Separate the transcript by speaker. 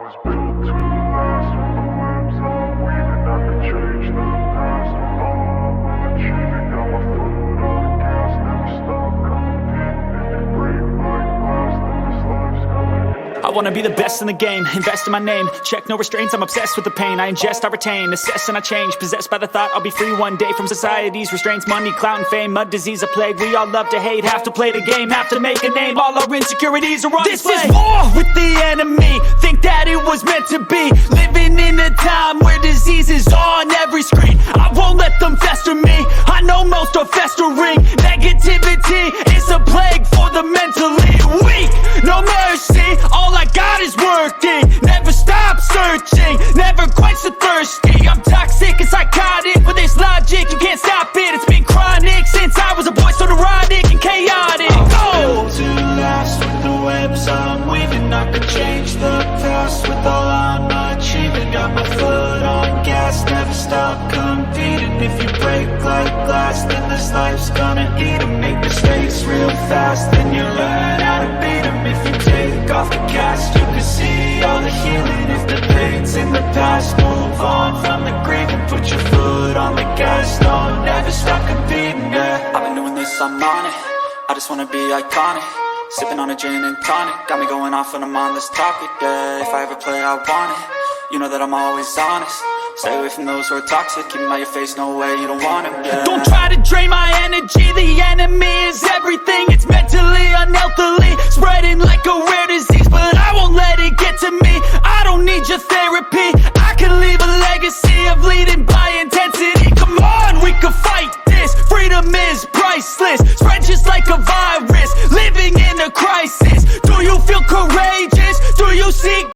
Speaker 1: was built to last. With the webs I'm weaving, I could change the past. With all I'm achieving, got my foot on the gas. Never stop competing. If you break like glass, then this life's gonna end.
Speaker 2: I wanna be the best in the game, invest in my name. Check no restraints, I'm obsessed with the pain. I ingest, I retain, assess and I change. Possessed by the thought I'll be free one day from society's restraints. Money, clout and fame, mud, disease, a plague. We all love to hate, have to play the game, have to make a name. All our insecurities are on display. This is war with the enemy, think that it was meant to be. Living in a time where disease is on every screen. I won't let them fester me, I know most are festering. Negativity is a plague for the mentally weak. No mercy, all I got is working. Never stop searching, never quench the thirsty. I'm toxic and psychotic, with this logic you can't stop it. It's been chronic since I was a boy, so neurotic and chaotic.
Speaker 3: Built to last. With the webs I'm weaving, I could change the past. With all I'm achieving, got my foot on gas. Never stop competing. If you break like glass, then this life's gonna eat 'em. Make mistakes real fast, then you learn how to beat 'em. If you take off the cast, you can see all the healing. If the pain's in the past, move on from the grave and put your foot on the gas. No, never stop competing, yeah.
Speaker 2: I've been doing this, I'm on it. I just wanna be iconic. Sipping on a gin and tonic, got me going off when I'm on this topic, yeah. If I ever play, I want it. You know that I'm always honest. Stay away from those who are toxic. Keep them out your face, no way, you don't want it, yeah. Don't try to drain my energy. The enemy is everything. It's mentally, unhealthily, spreading like a rare disease. But I won't let it get